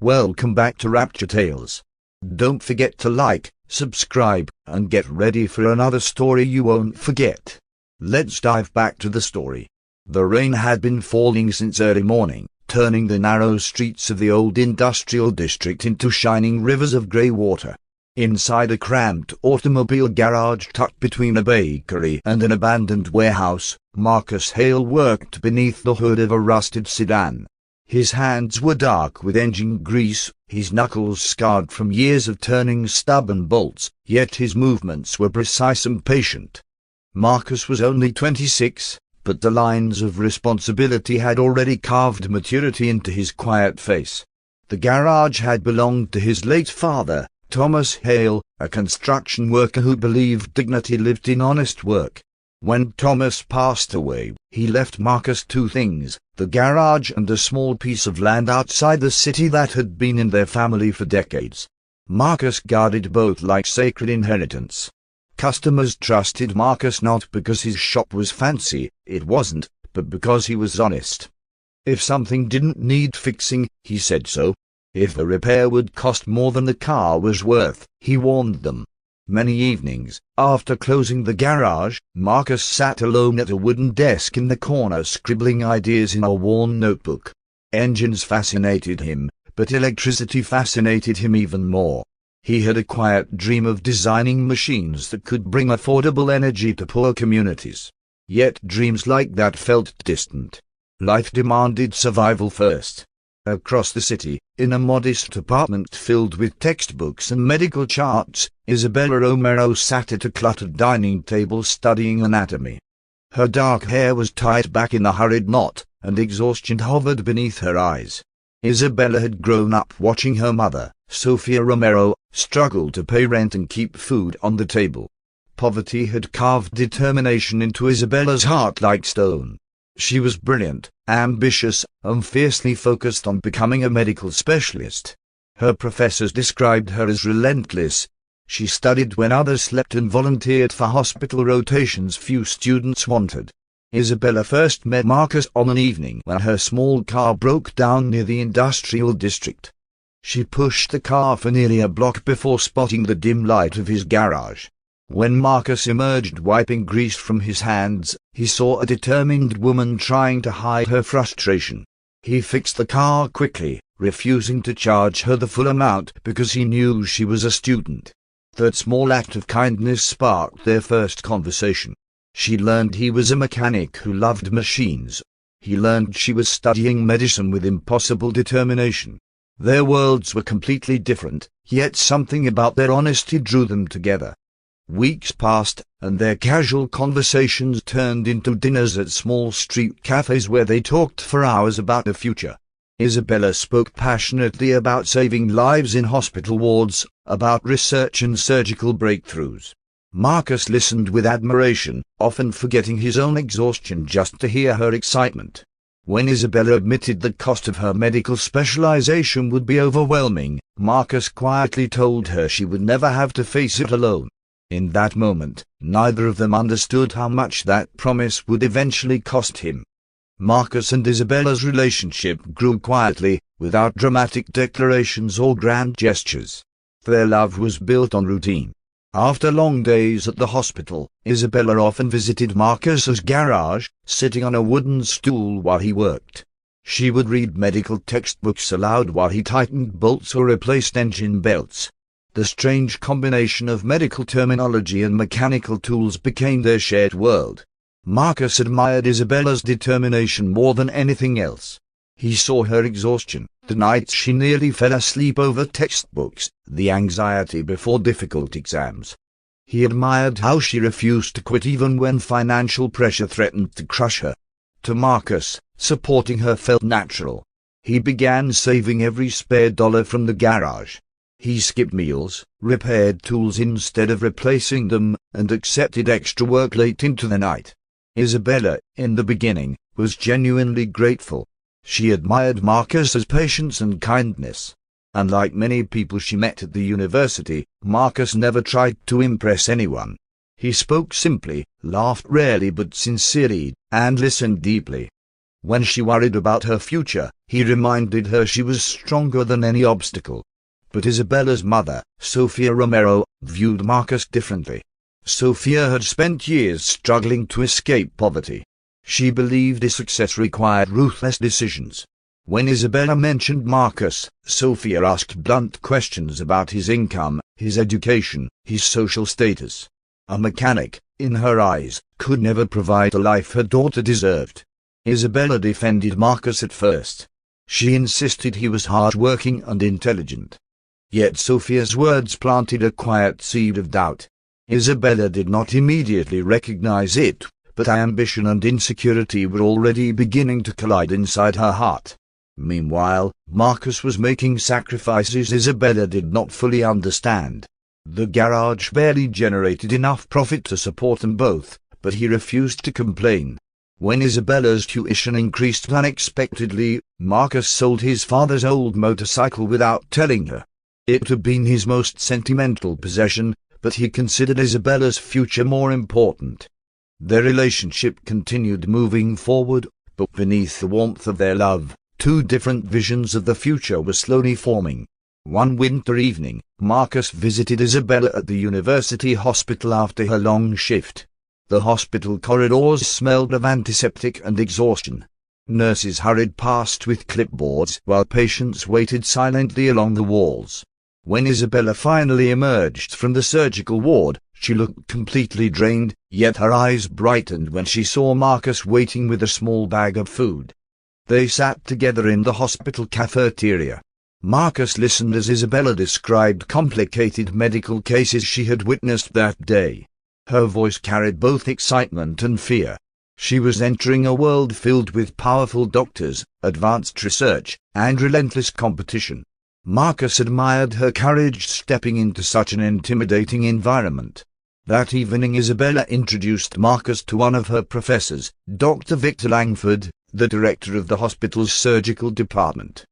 Welcome back to Rapture Tales. Don't forget to like, subscribe, and get ready for another story you won't forget. Let's dive back to the story. The rain had been falling since early morning, turning the narrow streets of the old industrial district into shining rivers of grey water. Inside a cramped automobile garage tucked between a bakery and an abandoned warehouse, Marcus Hale worked beneath the hood of a rusted sedan. His hands were dark with engine grease, his knuckles scarred from years of turning stubborn bolts, yet his movements were precise and patient. Marcus was only 26, but the lines of responsibility had already carved maturity into his quiet face. The garage had belonged to his late father, Thomas Hale, a construction worker who believed dignity lived in honest work. When Thomas passed away, he left Marcus two things: the garage and a small piece of land outside the city that had been in their family for decades. Marcus guarded both like sacred inheritance. Customers trusted Marcus not because his shop was fancy, it wasn't, but because he was honest. If something didn't need fixing, he said so. If the repair would cost more than the car was worth, he warned them. Many evenings, after closing the garage, Marcus sat alone at a wooden desk in the corner scribbling ideas in a worn notebook. Engines fascinated him, but electricity fascinated him even more. He had a quiet dream of designing machines that could bring affordable energy to poor communities. Yet dreams like that felt distant. Life demanded survival first. Across the city, in a modest apartment filled with textbooks and medical charts, Isabella Romero sat at a cluttered dining table studying anatomy. Her dark hair was tied back in a hurried knot, and exhaustion hovered beneath her eyes. Isabella had grown up watching her mother, Sophia Romero, struggle to pay rent and keep food on the table. Poverty had carved determination into Isabella's heart like stone. She was brilliant, ambitious, and fiercely focused on becoming a medical specialist. Her professors described her as relentless. She studied when others slept and volunteered for hospital rotations few students wanted. Isabella first met Marcus on an evening when her small car broke down near the industrial district. She pushed the car for nearly a block before spotting the dim light of his garage. When Marcus emerged wiping grease from his hands, he saw a determined woman trying to hide her frustration. He fixed the car quickly, refusing to charge her the full amount because he knew she was a student. That small act of kindness sparked their first conversation. She learned he was a mechanic who loved machines. He learned she was studying medicine with impossible determination. Their worlds were completely different, yet something about their honesty drew them together. Weeks passed, and their casual conversations turned into dinners at small street cafes where they talked for hours about the future. Isabella spoke passionately about saving lives in hospital wards, about research and surgical breakthroughs. Marcus listened with admiration, often forgetting his own exhaustion just to hear her excitement. When Isabella admitted the cost of her medical specialization would be overwhelming, Marcus quietly told her she would never have to face it alone. In that moment, neither of them understood how much that promise would eventually cost him. Marcus and Isabella's relationship grew quietly, without dramatic declarations or grand gestures. Their love was built on routine. After long days at the hospital, Isabella often visited Marcus's garage, sitting on a wooden stool while he worked. She would read medical textbooks aloud while he tightened bolts or replaced engine belts. The strange combination of medical terminology and mechanical tools became their shared world. Marcus admired Isabella's determination more than anything else. He saw her exhaustion, the nights she nearly fell asleep over textbooks, the anxiety before difficult exams. He admired how she refused to quit even when financial pressure threatened to crush her. To Marcus, supporting her felt natural. He began saving every spare dollar from the garage. He skipped meals, repaired tools instead of replacing them, and accepted extra work late into the night. Isabella, in the beginning, was genuinely grateful. She admired Marcus's patience and kindness. Unlike many people she met at the university, Marcus never tried to impress anyone. He spoke simply, laughed rarely but sincerely, and listened deeply. When she worried about her future, he reminded her she was stronger than any obstacle. But Isabella's mother, Sofia Romero, viewed Marcus differently. Sofia had spent years struggling to escape poverty. She believed his success required ruthless decisions. When Isabella mentioned Marcus, Sofia asked blunt questions about his income, his education, his social status. A mechanic, in her eyes, could never provide the life her daughter deserved. Isabella defended Marcus at first. She insisted he was hard-working and intelligent. Yet Sofia's words planted a quiet seed of doubt. Isabella did not immediately recognize it, but ambition and insecurity were already beginning to collide inside her heart. Meanwhile, Marcus was making sacrifices Isabella did not fully understand. The garage barely generated enough profit to support them both, but he refused to complain. When Isabella's tuition increased unexpectedly, Marcus sold his father's old motorcycle without telling her. It had been his most sentimental possession, but he considered Isabella's future more important. Their relationship continued moving forward, but beneath the warmth of their love, two different visions of the future were slowly forming. One winter evening, Marcus visited Isabella at the university hospital after her long shift. The hospital corridors smelled of antiseptic and exhaustion. Nurses hurried past with clipboards while patients waited silently along the walls. When Isabella finally emerged from the surgical ward, she looked completely drained, yet her eyes brightened when she saw Marcus waiting with a small bag of food. They sat together in the hospital cafeteria. Marcus listened as Isabella described complicated medical cases she had witnessed that day. Her voice carried both excitement and fear. She was entering a world filled with powerful doctors, advanced research, and relentless competition. Marcus admired her courage stepping into such an intimidating environment. That evening Isabella introduced Marcus to one of her professors, Dr. Victor Langford, the director of the hospital's surgical department.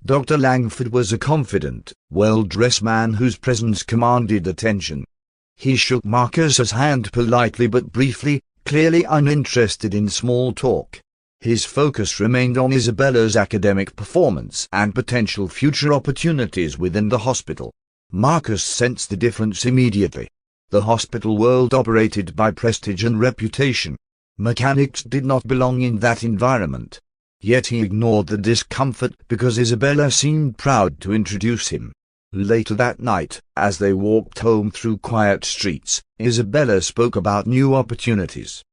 Dr. Langford was a confident, well-dressed man whose presence commanded attention. He shook Marcus's hand politely but briefly, clearly uninterested in small talk. His focus remained on Isabella's academic performance and potential future opportunities within the hospital. Marcus sensed the difference immediately. The hospital world operated by prestige and reputation. Mechanics did not belong in that environment. Yet he ignored the discomfort because Isabella seemed proud to introduce him. Later that night, as they walked home through quiet streets, Isabella spoke about new opportunities.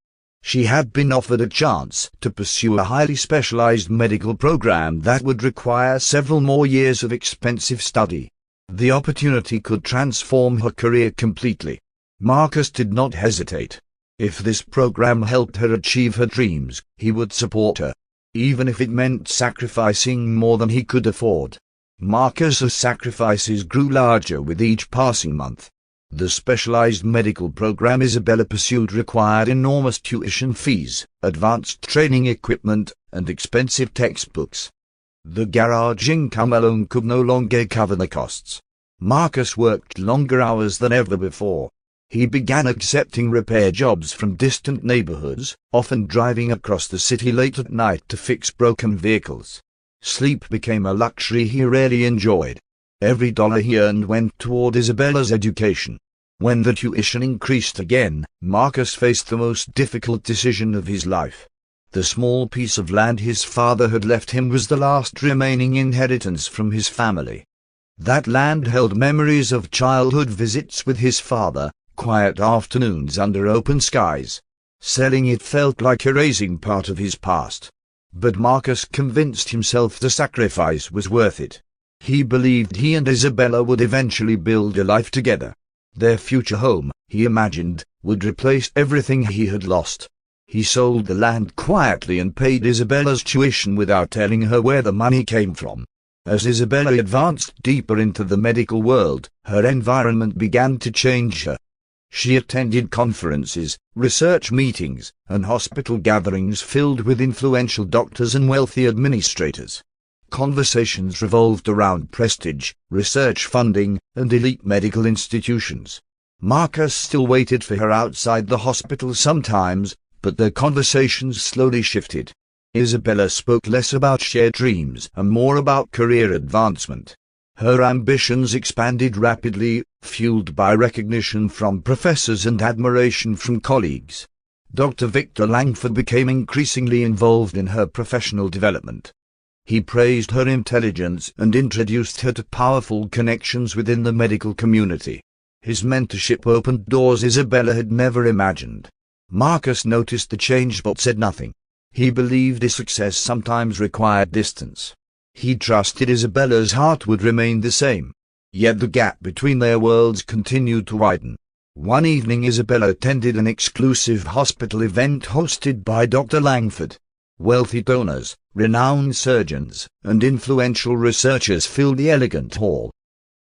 She had been offered a chance to pursue a highly specialized medical program that would require several more years of expensive study. The opportunity could transform her career completely. Marcus did not hesitate. If this program helped her achieve her dreams, he would support her, even if it meant sacrificing more than he could afford. Marcus's sacrifices grew larger with each passing month. The specialized medical program Isabella pursued required enormous tuition fees, advanced training equipment, and expensive textbooks. The garage income alone could no longer cover the costs. Marcus worked longer hours than ever before. He began accepting repair jobs from distant neighborhoods, often driving across the city late at night to fix broken vehicles. Sleep became a luxury he rarely enjoyed. Every dollar he earned went toward Isabella's education. When the tuition increased again, Marcus faced the most difficult decision of his life. The small piece of land his father had left him was the last remaining inheritance from his family. That land held memories of childhood visits with his father, quiet afternoons under open skies. Selling it felt like erasing part of his past. But Marcus convinced himself the sacrifice was worth it. He believed he and Isabella would eventually build a life together. Their future home, he imagined, would replace everything he had lost. He sold the land quietly and paid Isabella's tuition without telling her where the money came from. As Isabella advanced deeper into the medical world, her environment began to change her. She attended conferences, research meetings, and hospital gatherings filled with influential doctors and wealthy administrators. Conversations revolved around prestige, research funding, and elite medical institutions. Marcus still waited for her outside the hospital sometimes, but their conversations slowly shifted. Isabella spoke less about shared dreams and more about career advancement. Her ambitions expanded rapidly, fueled by recognition from professors and admiration from colleagues. Dr. Victor Langford became increasingly involved in her professional development. He praised her intelligence and introduced her to powerful connections within the medical community. His mentorship opened doors Isabella had never imagined. Marcus noticed the change but said nothing. He believed his success sometimes required distance. He trusted Isabella's heart would remain the same. Yet the gap between their worlds continued to widen. One evening Isabella attended an exclusive hospital event hosted by Dr. Langford. Wealthy donors, renowned surgeons, and influential researchers filled the elegant hall.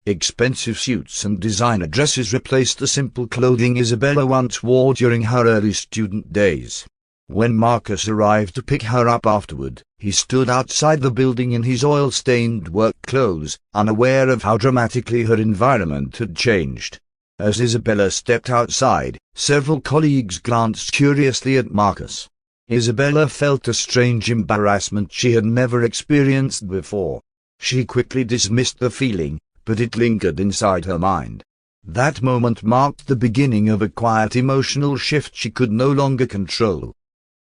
Expensive suits and designer dresses replaced the simple clothing Isabella once wore during her early student days. When Marcus arrived to pick her up afterward, he stood outside the building in his oil-stained work clothes, unaware of how dramatically her environment had changed. As Isabella stepped outside, several colleagues glanced curiously at Marcus. Isabella felt a strange embarrassment she had never experienced before. She quickly dismissed the feeling, but it lingered inside her mind. That moment marked the beginning of a quiet emotional shift she could no longer control.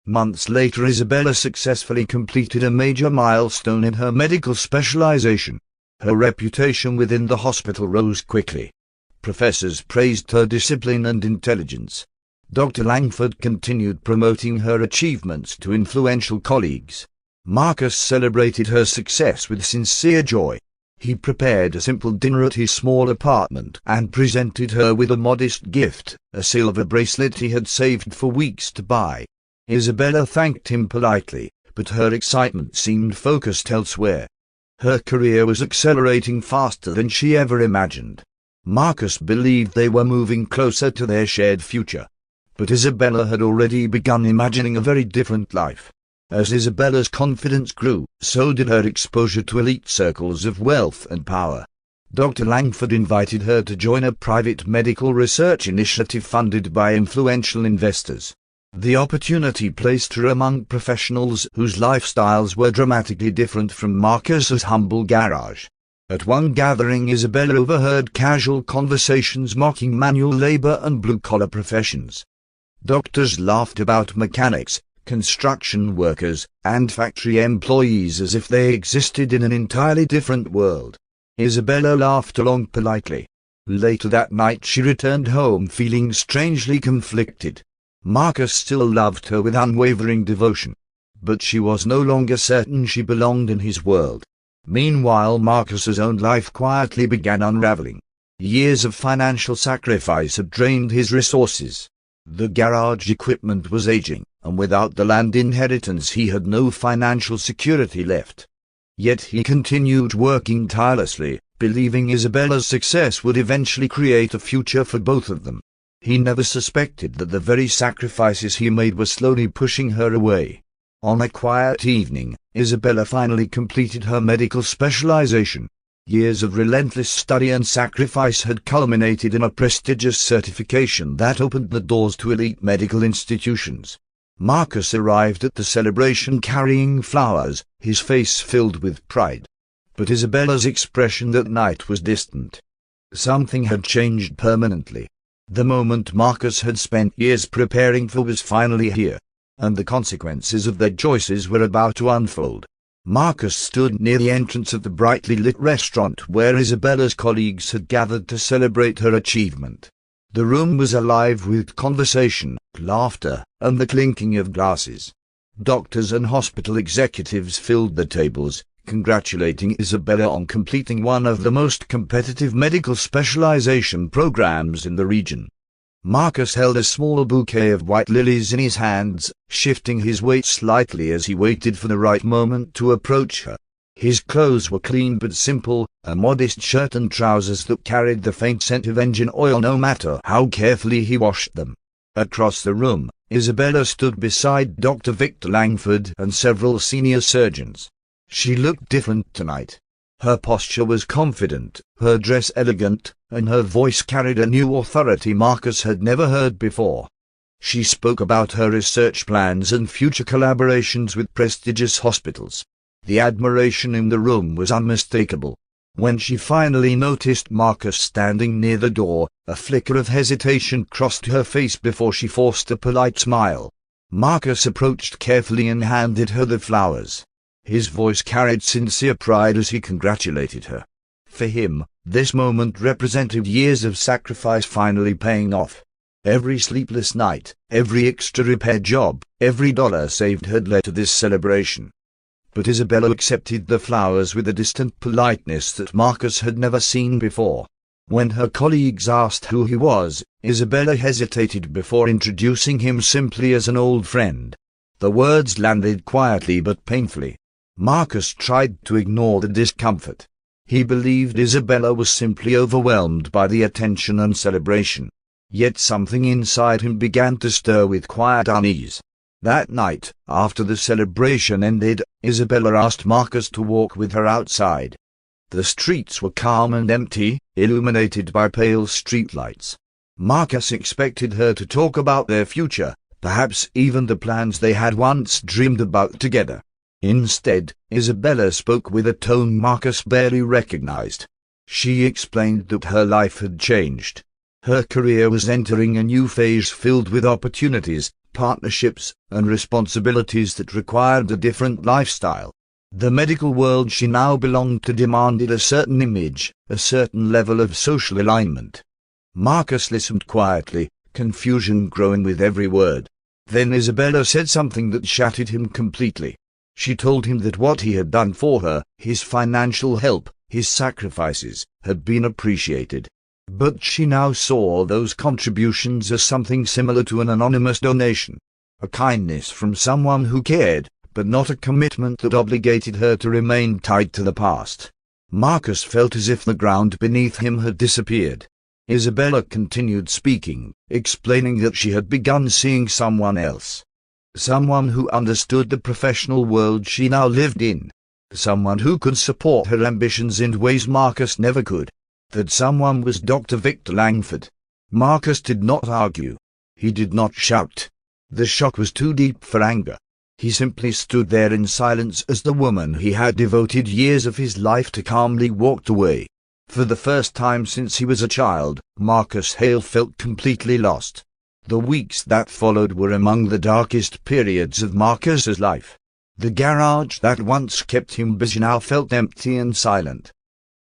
Months later Isabella successfully completed a major milestone in her medical specialization. Her reputation within the hospital rose quickly. Professors praised her discipline and intelligence. Dr. Langford continued promoting her achievements to influential colleagues. Marcus celebrated her success with sincere joy. He prepared a simple dinner at his small apartment and presented her with a modest gift, a silver bracelet he had saved for weeks to buy. Isabella thanked him politely, but her excitement seemed focused elsewhere. Her career was accelerating faster than she ever imagined. Marcus believed they were moving closer to their shared future. But Isabella had already begun imagining a very different life. As Isabella's confidence grew, so did her exposure to elite circles of wealth and power. Dr. Langford invited her to join a private medical research initiative funded by influential investors. The opportunity placed her among professionals whose lifestyles were dramatically different from Marcus's humble garage. At one gathering Isabella overheard casual conversations mocking manual labor and blue-collar professions. Doctors laughed about mechanics, construction workers, and factory employees as if they existed in an entirely different world. Isabella laughed along politely. Later that night she returned home feeling strangely conflicted. Marcus still loved her with unwavering devotion, but she was no longer certain she belonged in his world. Meanwhile Marcus's own life quietly began unraveling. Years of financial sacrifice had drained his resources. The garage equipment was aging, and without the land inheritance he had no financial security left. Yet he continued working tirelessly, believing Isabella's success would eventually create a future for both of them. He never suspected that the very sacrifices he made were slowly pushing her away. On a quiet evening, Isabella finally completed her medical specialization. Years of relentless study and sacrifice had culminated in a prestigious certification that opened the doors to elite medical institutions. Marcus arrived at the celebration carrying flowers, his face filled with pride. But Isabella's expression that night was distant. Something had changed permanently. The moment Marcus had spent years preparing for was finally here, and the consequences of their choices were about to unfold. Marcus stood near the entrance of the brightly lit restaurant where Isabella's colleagues had gathered to celebrate her achievement. The room was alive with conversation, laughter, and the clinking of glasses. Doctors and hospital executives filled the tables, congratulating Isabella on completing one of the most competitive medical specialization programs in the region. Marcus held a small bouquet of white lilies in his hands, shifting his weight slightly as he waited for the right moment to approach her. His clothes were clean but simple, a modest shirt and trousers that carried the faint scent of engine oil no matter how carefully he washed them. Across the room, Isabella stood beside Dr. Victor Langford and several senior surgeons. She looked different tonight. Her posture was confident, her dress elegant, and her voice carried a new authority Marcus had never heard before. She spoke about her research plans and future collaborations with prestigious hospitals. The admiration in the room was unmistakable. When she finally noticed Marcus standing near the door, a flicker of hesitation crossed her face before she forced a polite smile. Marcus approached carefully and handed her the flowers. His voice carried sincere pride as he congratulated her. For him, this moment represented years of sacrifice finally paying off. Every sleepless night, every extra repair job, every dollar saved had led to this celebration. But Isabella accepted the flowers with a distant politeness that Marcus had never seen before. When her colleagues asked who he was, Isabella hesitated before introducing him simply as an old friend. The words landed quietly but painfully. Marcus tried to ignore the discomfort. He believed Isabella was simply overwhelmed by the attention and celebration. Yet something inside him began to stir with quiet unease. That night, after the celebration ended, Isabella asked Marcus to walk with her outside. The streets were calm and empty, illuminated by pale streetlights. Marcus expected her to talk about their future, perhaps even the plans they had once dreamed about together. Instead, Isabella spoke with a tone Marcus barely recognized. She explained that her life had changed. Her career was entering a new phase filled with opportunities, partnerships, and responsibilities that required a different lifestyle. The medical world she now belonged to demanded a certain image, a certain level of social alignment. Marcus listened quietly, confusion growing with every word. Then Isabella said something that shattered him completely. She told him that what he had done for her, his financial help, his sacrifices, had been appreciated. But she now saw those contributions as something similar to an anonymous donation. A kindness from someone who cared, but not a commitment that obligated her to remain tied to the past. Marcus felt as if the ground beneath him had disappeared. Isabella continued speaking, explaining that she had begun seeing someone else. Someone who understood the professional world she now lived in. Someone who could support her ambitions in ways Marcus never could. That someone was Dr. Victor Langford. Marcus did not argue. He did not shout. The shock was too deep for anger. He simply stood there in silence as the woman he had devoted years of his life to calmly walked away. For the first time since he was a child, Marcus Hale felt completely lost. The weeks that followed were among the darkest periods of Marcus's life. The garage that once kept him busy now felt empty and silent.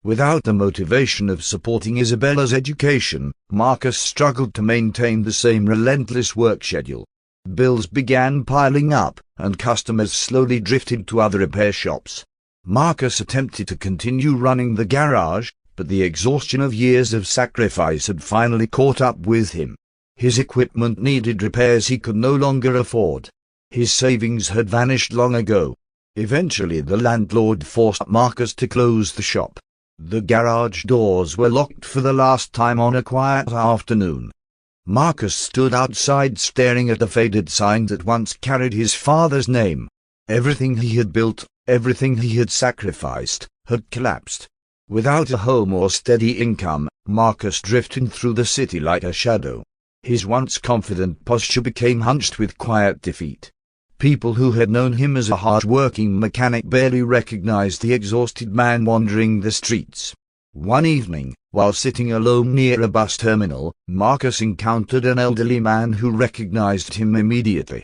Without the motivation of supporting Isabella's education, Marcus struggled to maintain the same relentless work schedule. Bills began piling up, and customers slowly drifted to other repair shops. Marcus attempted to continue running the garage, but the exhaustion of years of sacrifice had finally caught up with him. His equipment needed repairs he could no longer afford. His savings had vanished long ago. Eventually the landlord forced Marcus to close the shop. The garage doors were locked for the last time on a quiet afternoon. Marcus stood outside staring at the faded sign that once carried his father's name. Everything he had built, everything he had sacrificed, had collapsed. Without a home or steady income, Marcus drifted through the city like a shadow. His once confident posture became hunched with quiet defeat. People who had known him as a hard-working mechanic barely recognized the exhausted man wandering the streets. One evening, while sitting alone near a bus terminal, Marcus encountered an elderly man who recognized him immediately.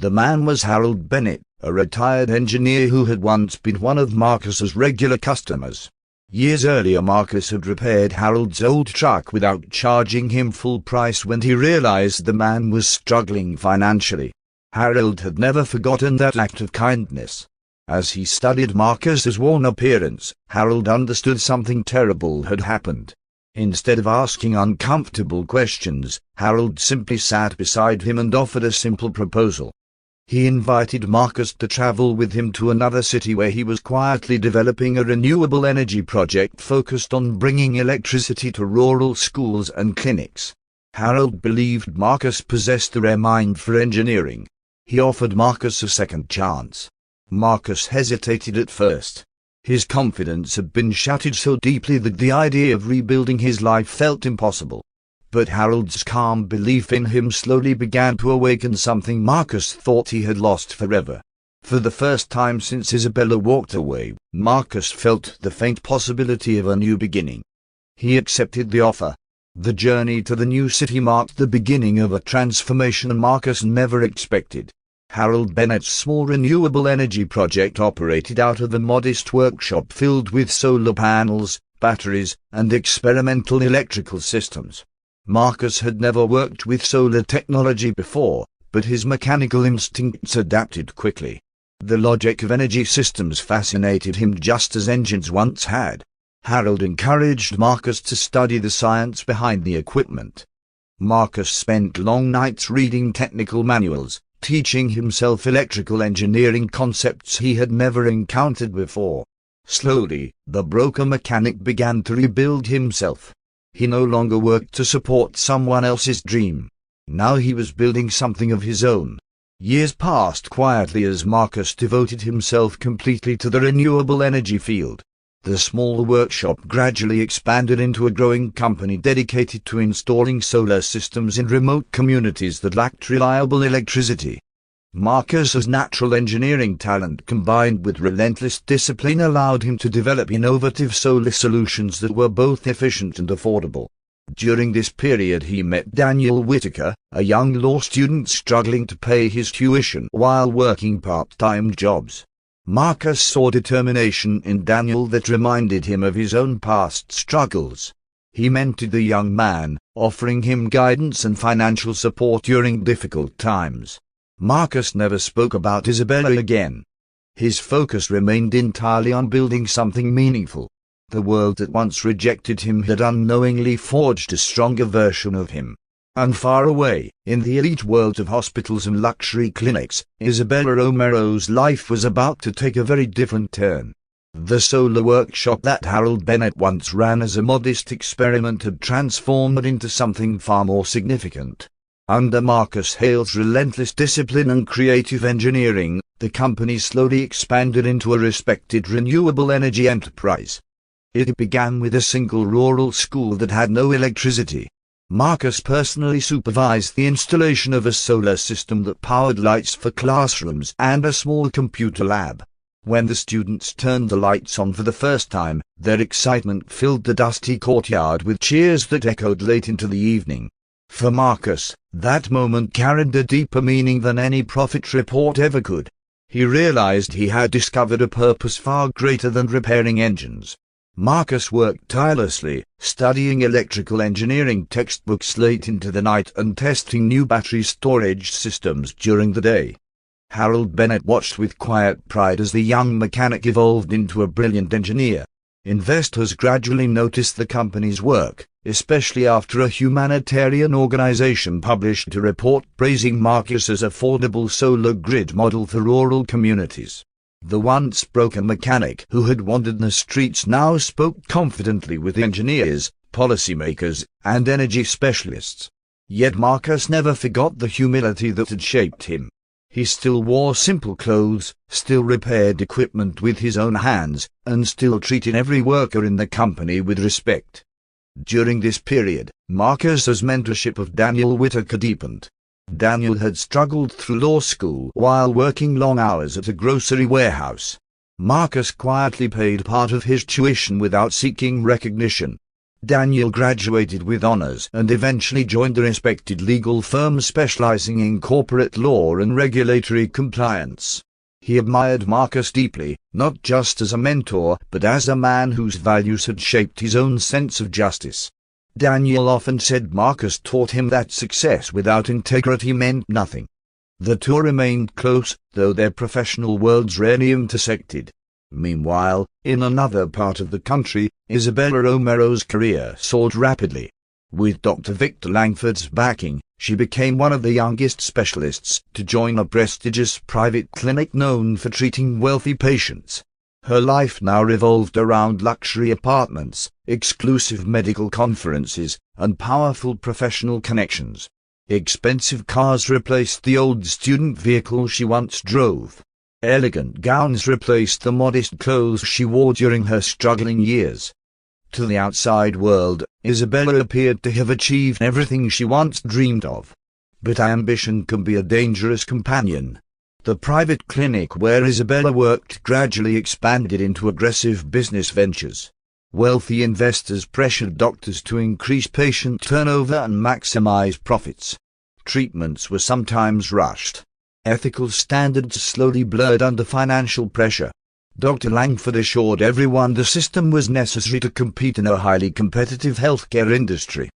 The man was Harold Bennett, a retired engineer who had once been one of Marcus's regular customers. Years earlier Marcus had repaired Harold's old truck without charging him full price when he realized the man was struggling financially. Harold had never forgotten that act of kindness. As he studied Marcus's worn appearance, Harold understood something terrible had happened. Instead of asking uncomfortable questions, Harold simply sat beside him and offered a simple proposal. He invited Marcus to travel with him to another city where he was quietly developing a renewable energy project focused on bringing electricity to rural schools and clinics. Harold believed Marcus possessed a rare mind for engineering. He offered Marcus a second chance. Marcus hesitated at first. His confidence had been shattered so deeply that the idea of rebuilding his life felt impossible. But Harold's calm belief in him slowly began to awaken something Marcus thought he had lost forever. For the first time since Isabella walked away, Marcus felt the faint possibility of a new beginning. He accepted the offer. The journey to the new city marked the beginning of a transformation Marcus never expected. Harold Bennett's small renewable energy project operated out of a modest workshop filled with solar panels, batteries, and experimental electrical systems. Marcus had never worked with solar technology before, but his mechanical instincts adapted quickly. The logic of energy systems fascinated him just as engines once had. Harold encouraged Marcus to study the science behind the equipment. Marcus spent long nights reading technical manuals, teaching himself electrical engineering concepts he had never encountered before. Slowly, the broken mechanic began to rebuild himself. He no longer worked to support someone else's dream. Now he was building something of his own. Years passed quietly as Marcus devoted himself completely to the renewable energy field. The small workshop gradually expanded into a growing company dedicated to installing solar systems in remote communities that lacked reliable electricity. Marcus's natural engineering talent combined with relentless discipline allowed him to develop innovative solar solutions that were both efficient and affordable. During this period he met Daniel Whitaker, a young law student struggling to pay his tuition while working part-time jobs. Marcus saw determination in Daniel that reminded him of his own past struggles. He mentored the young man, offering him guidance and financial support during difficult times. Marcus never spoke about Isabella again. His focus remained entirely on building something meaningful. The world that once rejected him had unknowingly forged a stronger version of him. And far away, in the elite world of hospitals and luxury clinics, Isabella Romero's life was about to take a very different turn. The solar workshop that Harold Bennett once ran as a modest experiment had transformed into something far more significant. Under Marcus Hale's relentless discipline and creative engineering, the company slowly expanded into a respected renewable energy enterprise. It began with a single rural school that had no electricity. Marcus personally supervised the installation of a solar system that powered lights for classrooms and a small computer lab. When the students turned the lights on for the first time, their excitement filled the dusty courtyard with cheers that echoed late into the evening. For Marcus, that moment carried a deeper meaning than any profit report ever could. He realized he had discovered a purpose far greater than repairing engines. Marcus worked tirelessly, studying electrical engineering textbooks late into the night and testing new battery storage systems during the day. Harold Bennett watched with quiet pride as the young mechanic evolved into a brilliant engineer. Investors gradually noticed the company's work, especially after a humanitarian organization published a report praising Marcus's affordable solar grid model for rural communities. The once broken mechanic who had wandered the streets now spoke confidently with engineers, policymakers, and energy specialists. Yet Marcus never forgot the humility that had shaped him. He still wore simple clothes, still repaired equipment with his own hands, and still treated every worker in the company with respect. During this period, Marcus's mentorship of Daniel Whitaker deepened. Daniel had struggled through law school while working long hours at a grocery warehouse. Marcus quietly paid part of his tuition without seeking recognition. Daniel graduated with honors and eventually joined a respected legal firm specializing in corporate law and regulatory compliance. He admired Marcus deeply, not just as a mentor, but as a man whose values had shaped his own sense of justice. Daniel often said Marcus taught him that success without integrity meant nothing. The two remained close, though their professional worlds rarely intersected. Meanwhile, in another part of the country, Isabella Romero's career soared rapidly. With Dr. Victor Langford's backing, she became one of the youngest specialists to join a prestigious private clinic known for treating wealthy patients. Her life now revolved around luxury apartments, exclusive medical conferences, and powerful professional connections. Expensive cars replaced the old student vehicle she once drove. Elegant gowns replaced the modest clothes she wore during her struggling years. To the outside world, Isabella appeared to have achieved everything she once dreamed of. But ambition can be a dangerous companion. The private clinic where Isabella worked gradually expanded into aggressive business ventures. Wealthy investors pressured doctors to increase patient turnover and maximize profits. Treatments were sometimes rushed. Ethical standards slowly blurred under financial pressure. Dr. Langford assured everyone the system was necessary to compete in a highly competitive healthcare industry.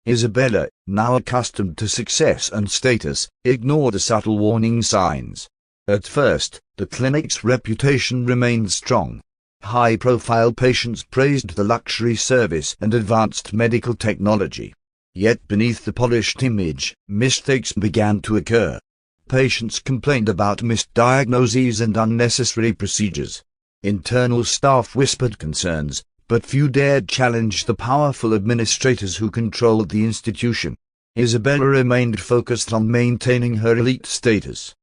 Isabella, now accustomed to success and status, ignored the subtle warning signs. At first, the clinic's reputation remained strong. High-profile patients praised the luxury service and advanced medical technology. Yet beneath the polished image, mistakes began to occur. Patients complained about misdiagnoses and unnecessary procedures. Internal staff whispered concerns, but few dared challenge the powerful administrators who controlled the institution. Isabella remained focused on maintaining her elite status.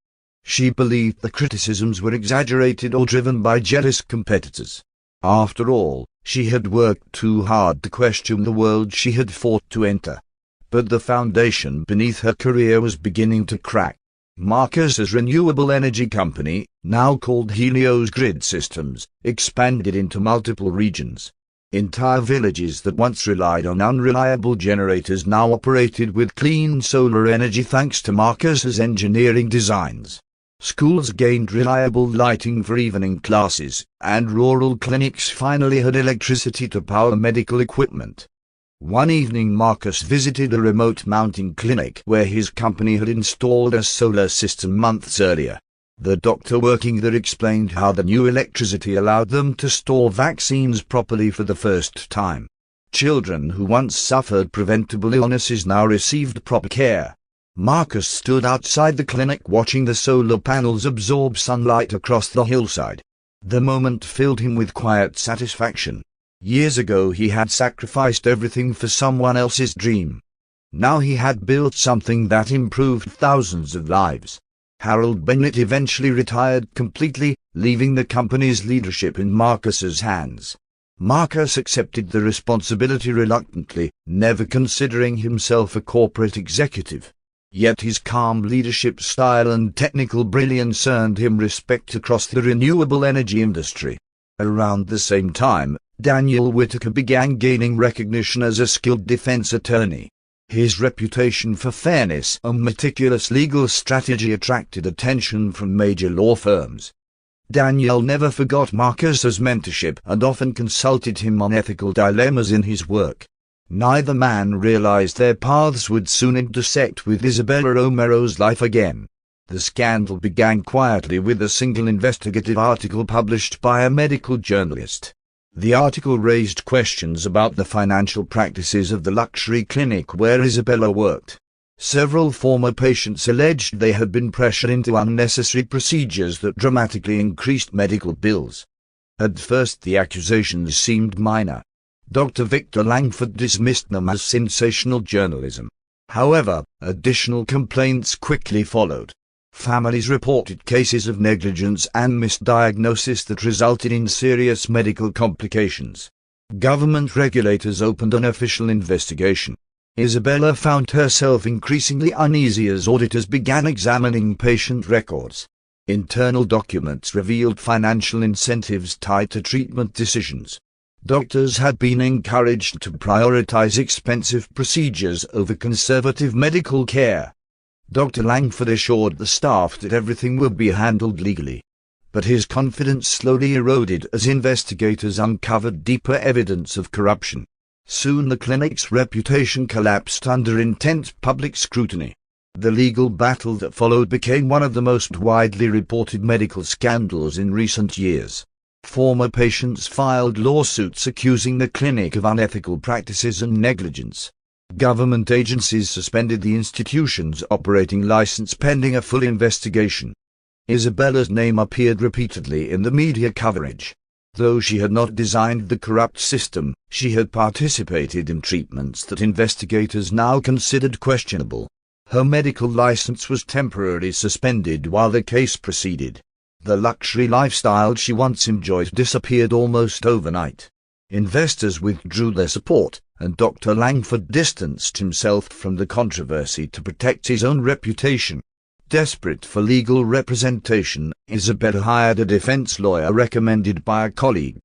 She believed the criticisms were exaggerated or driven by jealous competitors. After all, she had worked too hard to question the world she had fought to enter. But the foundation beneath her career was beginning to crack. Marcus's renewable energy company, now called Helios Grid Systems, expanded into multiple regions. Entire villages that once relied on unreliable generators now operated with clean solar energy thanks to Marcus's engineering designs. Schools gained reliable lighting for evening classes, and rural clinics finally had electricity to power medical equipment. One evening Marcus visited a remote mountain clinic where his company had installed a solar system months earlier. The doctor working there explained how the new electricity allowed them to store vaccines properly for the first time. Children who once suffered preventable illnesses now received proper care. Marcus stood outside the clinic watching the solar panels absorb sunlight across the hillside. The moment filled him with quiet satisfaction. Years ago he had sacrificed everything for someone else's dream. Now he had built something that improved thousands of lives. Harold Bennett eventually retired completely, leaving the company's leadership in Marcus's hands. Marcus accepted the responsibility reluctantly, never considering himself a corporate executive. Yet his calm leadership style and technical brilliance earned him respect across the renewable energy industry. Around the same time, Daniel Whitaker began gaining recognition as a skilled defense attorney. His reputation for fairness and meticulous legal strategy attracted attention from major law firms. Daniel never forgot Marcus's mentorship and often consulted him on ethical dilemmas in his work. Neither man realized their paths would soon intersect with Isabella Romero's life again. The scandal began quietly with a single investigative article published by a medical journalist. The article raised questions about the financial practices of the luxury clinic where Isabella worked. Several former patients alleged they had been pressured into unnecessary procedures that dramatically increased medical bills. At first the accusations seemed minor. Dr. Victor Langford dismissed them as sensational journalism. However, additional complaints quickly followed. Families reported cases of negligence and misdiagnosis that resulted in serious medical complications. Government regulators opened an official investigation. Isabella found herself increasingly uneasy as auditors began examining patient records. Internal documents revealed financial incentives tied to treatment decisions. Doctors had been encouraged to prioritize expensive procedures over conservative medical care. Dr. Langford assured the staff that everything would be handled legally. But his confidence slowly eroded as investigators uncovered deeper evidence of corruption. Soon the clinic's reputation collapsed under intense public scrutiny. The legal battle that followed became one of the most widely reported medical scandals in recent years. Former patients filed lawsuits accusing the clinic of unethical practices and negligence. Government agencies suspended the institution's operating license pending a full investigation. Isabella's name appeared repeatedly in the media coverage. Though she had not designed the corrupt system, she had participated in treatments that investigators now considered questionable. Her medical license was temporarily suspended while the case proceeded. The luxury lifestyle she once enjoyed disappeared almost overnight. Investors withdrew their support, and Dr. Langford distanced himself from the controversy to protect his own reputation. Desperate for legal representation, Isabella hired a defense lawyer recommended by a colleague.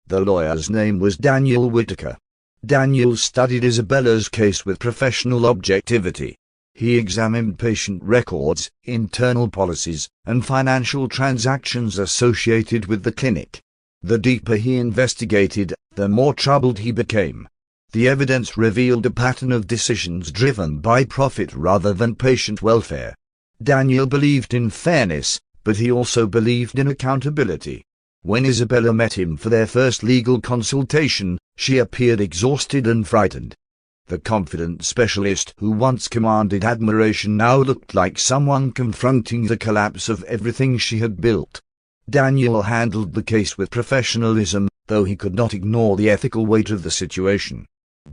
The lawyer's name was Daniel Whitaker. Daniel studied Isabella's case with professional objectivity. He examined patient records, internal policies, and financial transactions associated with the clinic. The deeper he investigated, the more troubled he became. The evidence revealed a pattern of decisions driven by profit rather than patient welfare. Daniel believed in fairness, but he also believed in accountability. When Isabella met him for their first legal consultation, she appeared exhausted and frightened. The confident specialist who once commanded admiration now looked like someone confronting the collapse of everything she had built. Daniel handled the case with professionalism, though he could not ignore the ethical weight of the situation.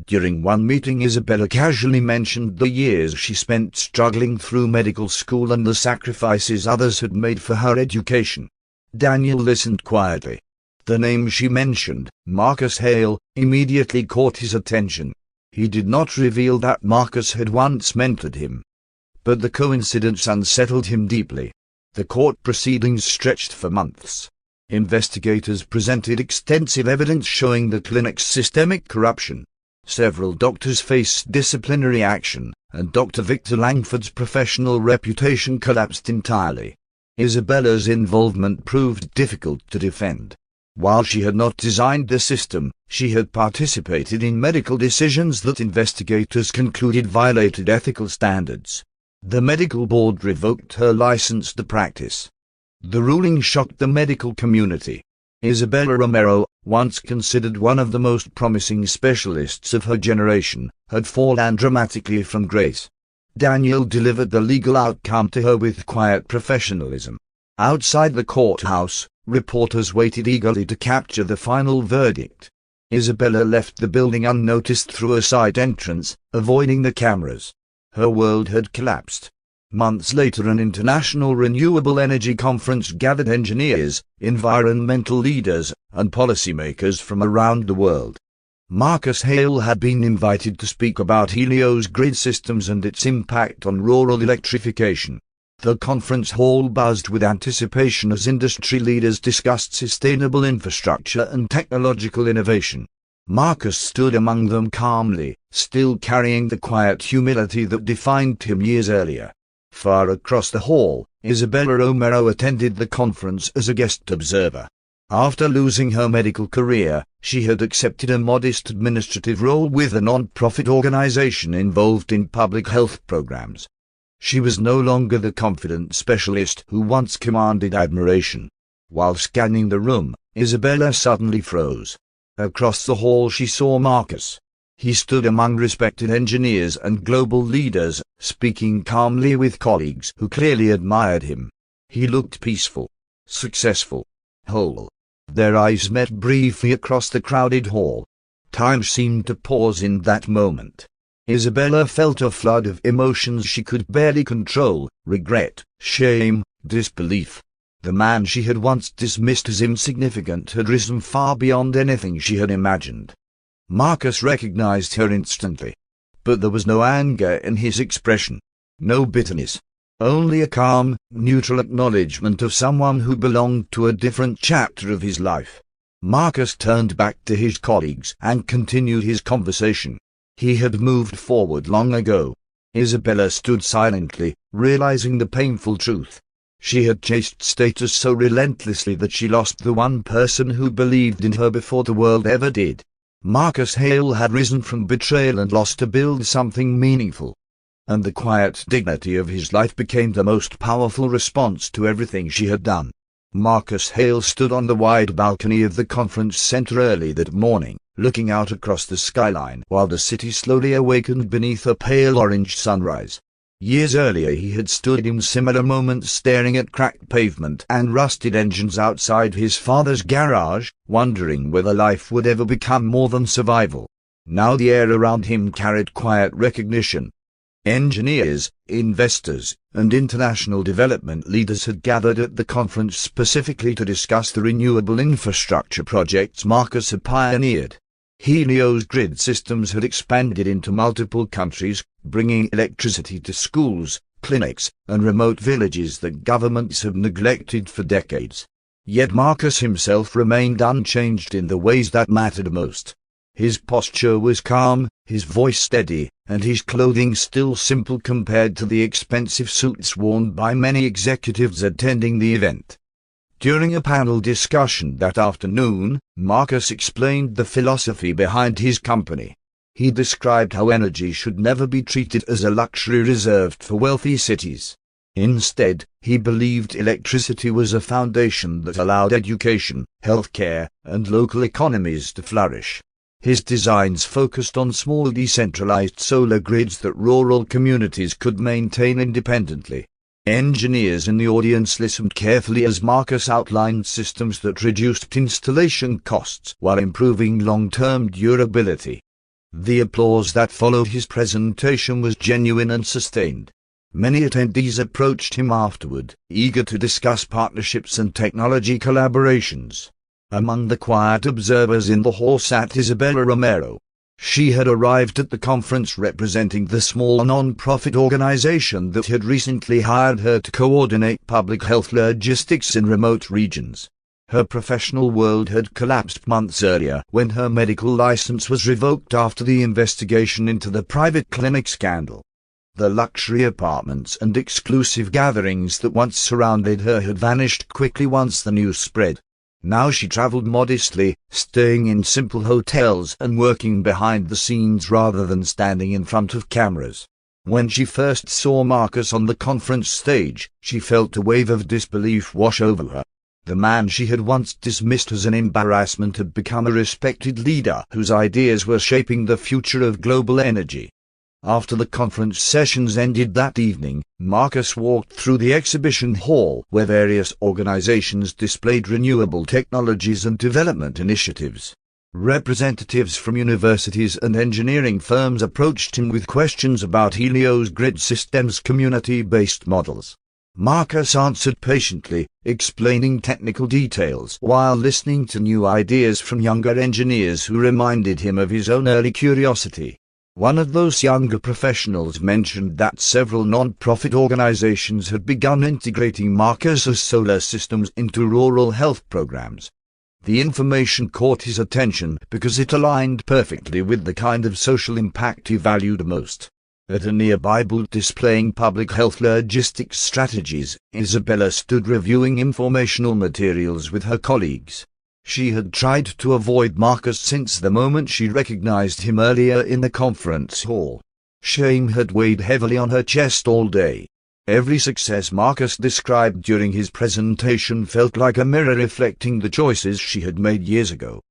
During one meeting, Isabella casually mentioned the years she spent struggling through medical school and the sacrifices others had made for her education. Daniel listened quietly. The name she mentioned, Marcus Hale, immediately caught his attention. He did not reveal that Marcus had once mentored him. But the coincidence unsettled him deeply. The court proceedings stretched for months. Investigators presented extensive evidence showing the clinic's systemic corruption. Several doctors faced disciplinary action, and Dr. Victor Langford's professional reputation collapsed entirely. Isabella's involvement proved difficult to defend. While she had not designed the system, she had participated in medical decisions that investigators concluded violated ethical standards. The medical board revoked her license to practice. The ruling shocked the medical community. Isabella Romero, once considered one of the most promising specialists of her generation, had fallen dramatically from grace. Daniel delivered the legal outcome to her with quiet professionalism. Outside the courthouse, reporters waited eagerly to capture the final verdict. Isabella left the building unnoticed through a side entrance, avoiding the cameras. Her world had collapsed. Months later, an international renewable energy conference gathered engineers, environmental leaders, and policymakers from around the world. Marcus Hale had been invited to speak about Helios grid systems and its impact on rural electrification. The conference hall buzzed with anticipation as industry leaders discussed sustainable infrastructure and technological innovation. Marcus stood among them calmly, still carrying the quiet humility that defined him years earlier. Far across the hall, Isabella Romero attended the conference as a guest observer. After losing her medical career, she had accepted a modest administrative role with a non-profit organization involved in public health programs. She was no longer the confident specialist who once commanded admiration. While scanning the room, Isabella suddenly froze. Across the hall she saw Marcus. He stood among respected engineers and global leaders, speaking calmly with colleagues who clearly admired him. He looked peaceful, successful, whole. Their eyes met briefly across the crowded hall. Time seemed to pause in that moment. Isabella felt a flood of emotions she could barely control: regret, shame, disbelief. The man she had once dismissed as insignificant had risen far beyond anything she had imagined. Marcus recognized her instantly. But there was no anger in his expression, no bitterness. Only a calm, neutral acknowledgement of someone who belonged to a different chapter of his life. Marcus turned back to his colleagues and continued his conversation. He had moved forward long ago. Isabella stood silently, realizing the painful truth. She had chased status so relentlessly that she lost the one person who believed in her before the world ever did. Marcus Hale had risen from betrayal and loss to build something meaningful. And the quiet dignity of his life became the most powerful response to everything she had done. Marcus Hale stood on the wide balcony of the conference center early that morning, looking out across the skyline while the city slowly awakened beneath a pale orange sunrise. Years earlier he had stood in similar moments staring at cracked pavement and rusted engines outside his father's garage, wondering whether life would ever become more than survival. Now the air around him carried quiet recognition. Engineers, investors, and international development leaders had gathered at the conference specifically to discuss the renewable infrastructure projects Marcus had pioneered. Helios grid systems had expanded into multiple countries, bringing electricity to schools, clinics, and remote villages that governments had neglected for decades. Yet Marcus himself remained unchanged in the ways that mattered most. His posture was calm, his voice steady, and his clothing still simple compared to the expensive suits worn by many executives attending the event. During a panel discussion that afternoon, Marcus explained the philosophy behind his company. He described how energy should never be treated as a luxury reserved for wealthy cities. Instead, he believed electricity was a foundation that allowed education, healthcare, and local economies to flourish. His designs focused on small decentralized solar grids that rural communities could maintain independently. Engineers in the audience listened carefully as Marcus outlined systems that reduced installation costs while improving long-term durability. The applause that followed his presentation was genuine and sustained. Many attendees approached him afterward, eager to discuss partnerships and technology collaborations. Among the quiet observers in the hall sat Isabella Romero. She had arrived at the conference representing the small non-profit organization that had recently hired her to coordinate public health logistics in remote regions. Her professional world had collapsed months earlier when her medical license was revoked after the investigation into the private clinic scandal. The luxury apartments and exclusive gatherings that once surrounded her had vanished quickly once the news spread. Now she traveled modestly, staying in simple hotels and working behind the scenes rather than standing in front of cameras. When she first saw Marcus on the conference stage, she felt a wave of disbelief wash over her. The man she had once dismissed as an embarrassment had become a respected leader whose ideas were shaping the future of global energy. After the conference sessions ended that evening, Marcus walked through the exhibition hall where various organizations displayed renewable technologies and development initiatives. Representatives from universities and engineering firms approached him with questions about Helios grid systems' community-based models. Marcus answered patiently, explaining technical details while listening to new ideas from younger engineers who reminded him of his own early curiosity. One of those younger professionals mentioned that several non-profit organizations had begun integrating Marcus's solar systems into rural health programs. The information caught his attention because it aligned perfectly with the kind of social impact he valued most. At a nearby booth displaying public health logistics strategies, Isabella stood reviewing informational materials with her colleagues. She had tried to avoid Marcus since the moment she recognized him earlier in the conference hall. Shame had weighed heavily on her chest all day. Every success Marcus described during his presentation felt like a mirror reflecting the choices she had made years ago.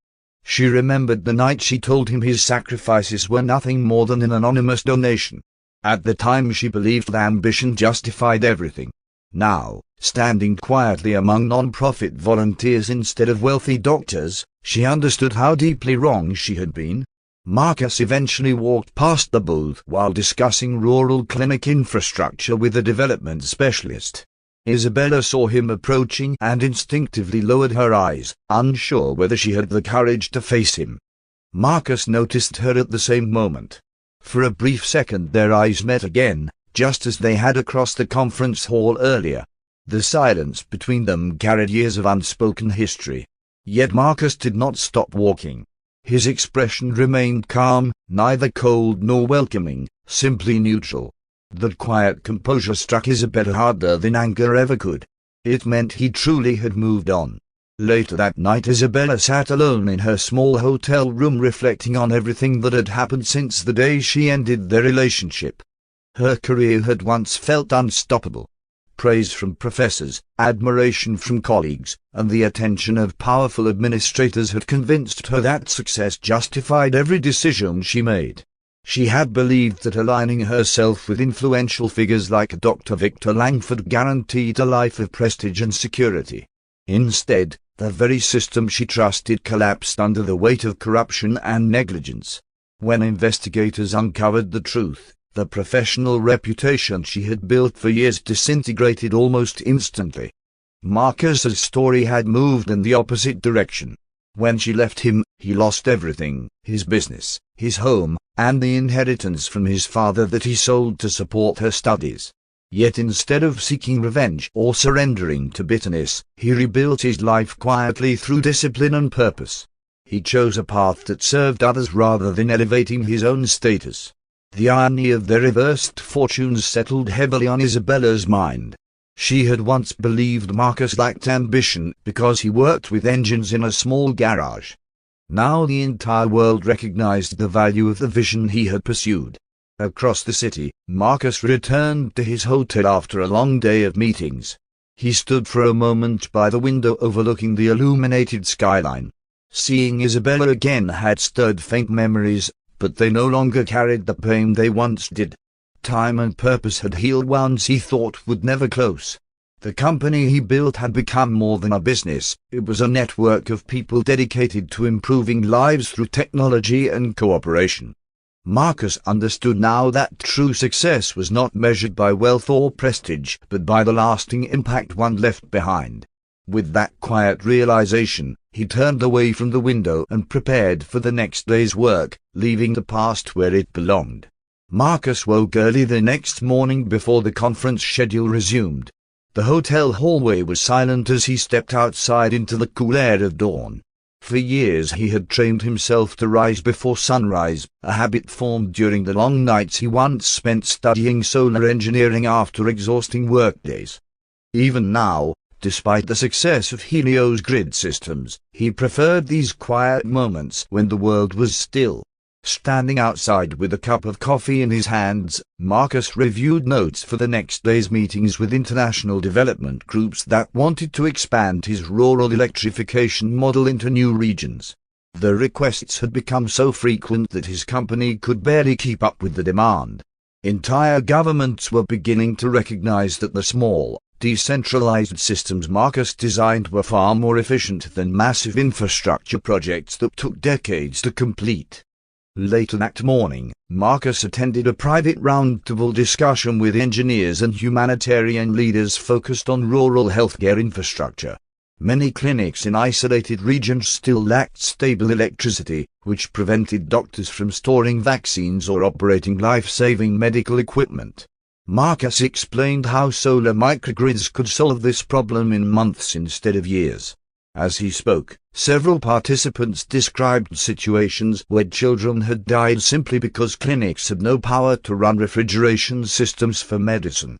She remembered the night she told him his sacrifices were nothing more than an anonymous donation. At the time she believed ambition justified everything. Now, standing quietly among non-profit volunteers instead of wealthy doctors, she understood how deeply wrong she had been. Marcus eventually walked past the booth while discussing rural clinic infrastructure with a development specialist. Isabella saw him approaching and instinctively lowered her eyes, unsure whether she had the courage to face him. Marcus noticed her at the same moment. For a brief second their eyes met again, just as they had across the conference hall earlier. The silence between them carried years of unspoken history. Yet Marcus did not stop walking. His expression remained calm, neither cold nor welcoming, simply neutral. That quiet composure struck Isabella harder than anger ever could. It meant he truly had moved on. Later that night Isabella sat alone in her small hotel room reflecting on everything that had happened since the day she ended their relationship. Her career had once felt unstoppable. Praise from professors, admiration from colleagues, and the attention of powerful administrators had convinced her that success justified every decision she made. She had believed that aligning herself with influential figures like Dr. Victor Langford guaranteed a life of prestige and security. Instead, the very system she trusted collapsed under the weight of corruption and negligence. When investigators uncovered the truth, The professional reputation she had built for years disintegrated almost instantly. Marcus's story had moved in the opposite direction. When she left him, he lost everything: his business, his home, and the inheritance from his father that he sold to support her studies. Yet instead of seeking revenge or surrendering to bitterness, he rebuilt his life quietly through discipline and purpose. He chose a path that served others rather than elevating his own status. The irony of their reversed fortunes settled heavily on Isabella's mind. She had once believed Marcus lacked ambition because he worked with engines in a small garage. Now the entire world recognized the value of the vision he had pursued. Across the city, Marcus returned to his hotel after a long day of meetings. He stood for a moment by the window overlooking the illuminated skyline. Seeing Isabella again had stirred faint memories, but they no longer carried the pain they once did. Time and purpose had healed wounds he thought would never close. The company he built had become more than a business. It was a network of people dedicated to improving lives through technology and cooperation. Marcus understood now that true success was not measured by wealth or prestige, but by the lasting impact one left behind. With that quiet realization, he turned away from the window and prepared for the next day's work, leaving the past where it belonged. Marcus woke early the next morning before the conference schedule resumed. The hotel hallway was silent as he stepped outside into the cool air of dawn. For years he had trained himself to rise before sunrise, a habit formed during the long nights he once spent studying solar engineering after exhausting workdays. Even now, despite the success of Helios grid systems, he preferred these quiet moments when the world was still. Standing outside with a cup of coffee in his hands, Marcus reviewed notes for the next day's meetings with international development groups that wanted to expand his rural electrification model into new regions. The requests had become so frequent that his company could barely keep up with the demand. Entire governments were beginning to recognize that the small, decentralized systems Marcus designed were far more efficient than massive infrastructure projects that took decades to complete. Later that morning, Marcus attended a private roundtable discussion with engineers and humanitarian leaders focused on rural healthcare infrastructure. Many clinics in isolated regions still lacked stable electricity, which prevented doctors from storing vaccines or operating life-saving medical equipment. Marcus explained how solar microgrids could solve this problem in months instead of years. As he spoke, several participants described situations where children had died simply because clinics had no power to run refrigeration systems for medicine.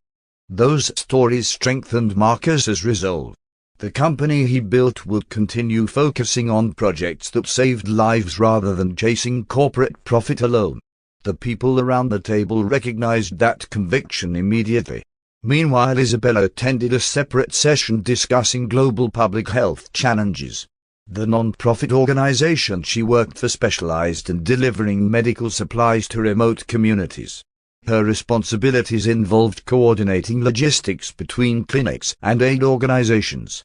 Those stories strengthened Marcus's resolve. The company he built would continue focusing on projects that saved lives rather than chasing corporate profit alone. The people around the table recognized that conviction immediately. Meanwhile, Isabella attended a separate session discussing global public health challenges. The non-profit organization she worked for specialized in delivering medical supplies to remote communities. Her responsibilities involved coordinating logistics between clinics and aid organizations.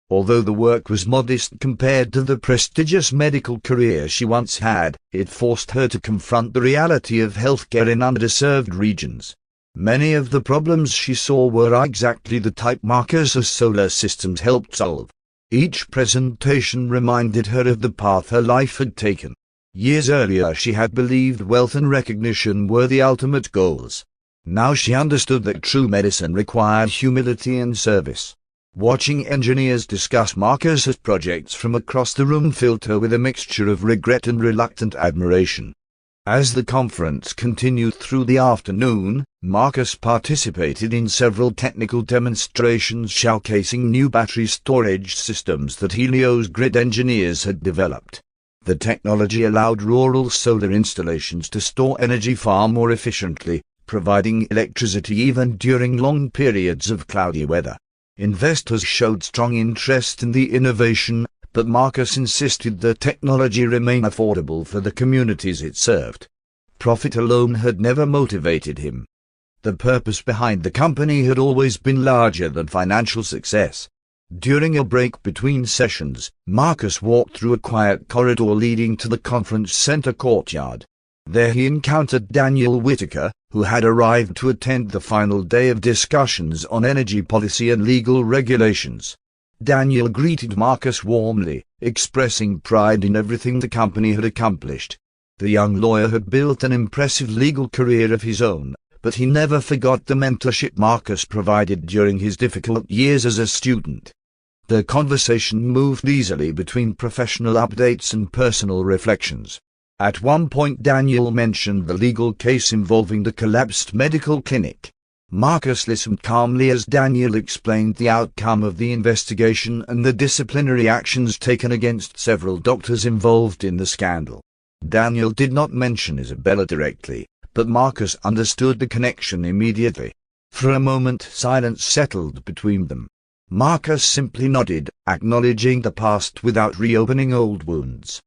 Although the work was modest compared to the prestigious medical career she once had, it forced her to confront the reality of healthcare in underserved regions. Many of the problems she saw were exactly the type Marcus's solar systems helped solve. Each presentation reminded her of the path her life had taken. Years earlier she had believed wealth and recognition were the ultimate goals. Now she understood that true medicine required humility and service. Watching engineers discuss Marcus's projects from across the room filled her with a mixture of regret and reluctant admiration. As the conference continued through the afternoon, Marcus participated in several technical demonstrations showcasing new battery storage systems that Helios grid engineers had developed. The technology allowed rural solar installations to store energy far more efficiently, providing electricity even during long periods of cloudy weather. Investors showed strong interest in the innovation, but Marcus insisted the technology remain affordable for the communities it served. Profit alone had never motivated him. The purpose behind the company had always been larger than financial success. During a break between sessions, Marcus walked through a quiet corridor leading to the conference center courtyard. There he encountered Daniel Whitaker, who had arrived to attend the final day of discussions on energy policy and legal regulations. Daniel greeted Marcus warmly, expressing pride in everything the company had accomplished. The young lawyer had built an impressive legal career of his own, but he never forgot the mentorship Marcus provided during his difficult years as a student. The conversation moved easily between professional updates and personal reflections. At one point Daniel mentioned the legal case involving the collapsed medical clinic. Marcus listened calmly as Daniel explained the outcome of the investigation and the disciplinary actions taken against several doctors involved in the scandal. Daniel did not mention Isabella directly, but Marcus understood the connection immediately. For a moment silence settled between them. Marcus simply nodded, acknowledging the past without reopening old wounds.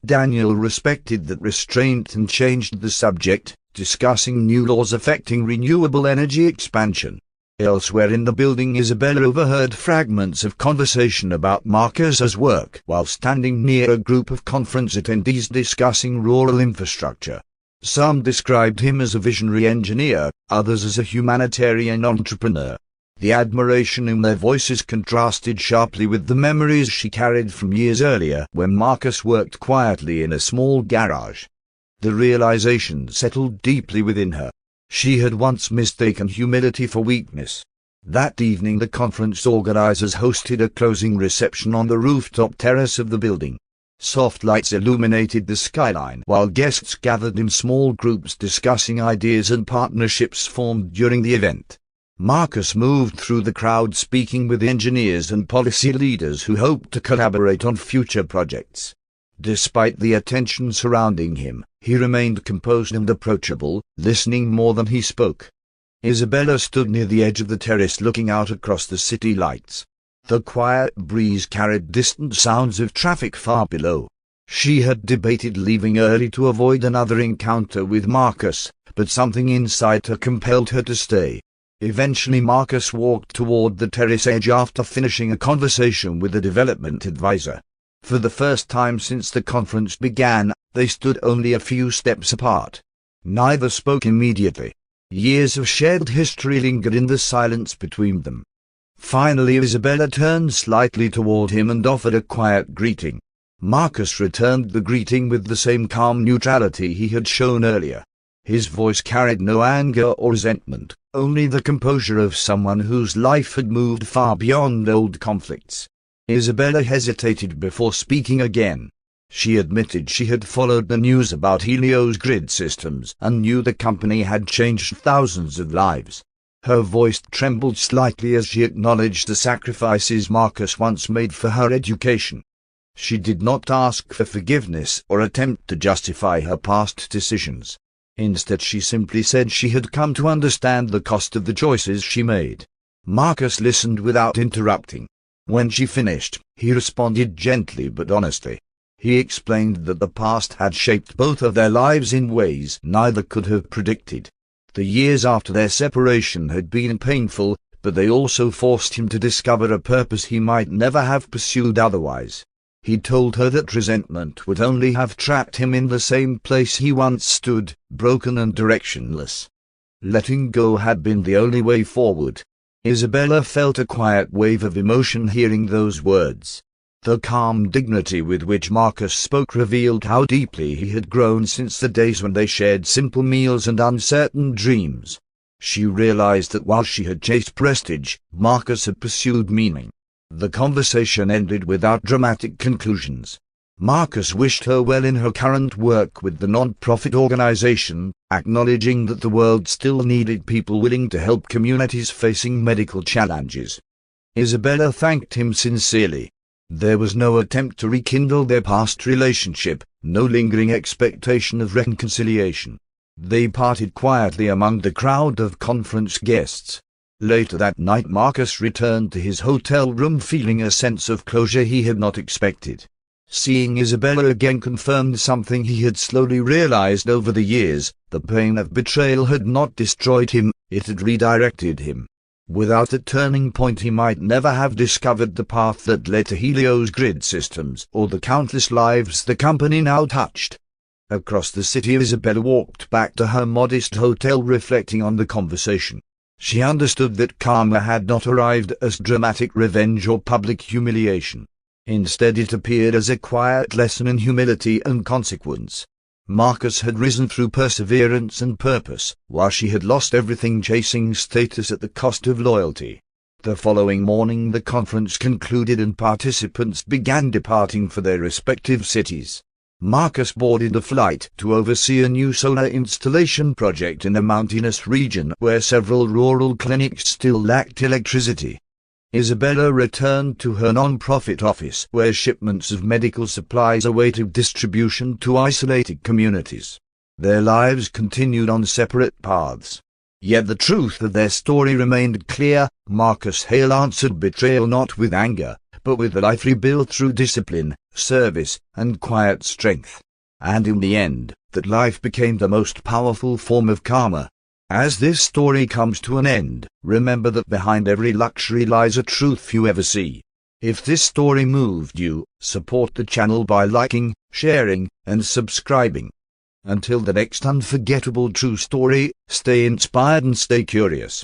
Daniel respected that restraint and changed the subject, discussing new laws affecting renewable energy expansion. Elsewhere in the building Isabella overheard fragments of conversation about Marcus's work while standing near a group of conference attendees discussing rural infrastructure. Some described him as a visionary engineer, others as a humanitarian entrepreneur. The admiration in their voices contrasted sharply with the memories she carried from years earlier when Marcus worked quietly in a small garage. The realization settled deeply within her. She had once mistaken humility for weakness. That evening the conference organizers hosted a closing reception on the rooftop terrace of the building. Soft lights illuminated the skyline while guests gathered in small groups discussing ideas and partnerships formed during the event. Marcus moved through the crowd speaking with engineers and policy leaders who hoped to collaborate on future projects. Despite the attention surrounding him, he remained composed and approachable, listening more than he spoke. Isabella stood near the edge of the terrace looking out across the city lights. The quiet breeze carried distant sounds of traffic far below. She had debated leaving early to avoid another encounter with Marcus, but something inside her compelled her to stay. Eventually Marcus walked toward the terrace edge after finishing a conversation with a development advisor. For the first time since the conference began, they stood only a few steps apart. Neither spoke immediately. Years of shared history lingered in the silence between them. Finally Isabella turned slightly toward him and offered a quiet greeting. Marcus returned the greeting with the same calm neutrality he had shown earlier. His voice carried no anger or resentment, only the composure of someone whose life had moved far beyond old conflicts. Isabella hesitated before speaking again. She admitted she had followed the news about Helios Grid Systems and knew the company had changed thousands of lives. Her voice trembled slightly as she acknowledged the sacrifices Marcus once made for her education. She did not ask for forgiveness or attempt to justify her past decisions. Instead she simply said she had come to understand the cost of the choices she made. Marcus listened without interrupting. When she finished, he responded gently but honestly. He explained that the past had shaped both of their lives in ways neither could have predicted. The years after their separation had been painful, but they also forced him to discover a purpose he might never have pursued otherwise. He told her that resentment would only have trapped him in the same place he once stood, broken and directionless. Letting go had been the only way forward. Isabella felt a quiet wave of emotion hearing those words. The calm dignity with which Marcus spoke revealed how deeply he had grown since the days when they shared simple meals and uncertain dreams. She realized that while she had chased prestige, Marcus had pursued meaning. The conversation ended without dramatic conclusions. Marcus wished her well in her current work with the non-profit organization, acknowledging that the world still needed people willing to help communities facing medical challenges. Isabella thanked him sincerely. There was no attempt to rekindle their past relationship, no lingering expectation of reconciliation. They parted quietly among the crowd of conference guests. Later that night Marcus returned to his hotel room feeling a sense of closure he had not expected. Seeing Isabella again confirmed something he had slowly realized over the years. The pain of betrayal had not destroyed him, it had redirected him. Without a turning point he might never have discovered the path that led to Helios Grid Systems or the countless lives the company now touched. Across the city, Isabella walked back to her modest hotel, reflecting on the conversation. She understood that karma had not arrived as dramatic revenge or public humiliation. Instead, it appeared as a quiet lesson in humility and consequence. Marcus had risen through perseverance and purpose, while she had lost everything chasing status at the cost of loyalty. The following morning the conference concluded and participants began departing for their respective cities. Marcus boarded a flight to oversee a new solar installation project in a mountainous region where several rural clinics still lacked electricity. Isabella returned to her non-profit office where shipments of medical supplies awaited distribution to isolated communities. Their lives continued on separate paths. Yet the truth of their story remained clear. Marcus Hale answered betrayal not with anger, but with a life rebuilt through discipline, service, and quiet strength. And in the end, that life became the most powerful form of karma. As this story comes to an end, remember that behind every luxury lies a truth few ever see. If this story moved you, support the channel by liking, sharing, and subscribing. Until the next unforgettable true story, stay inspired and stay curious.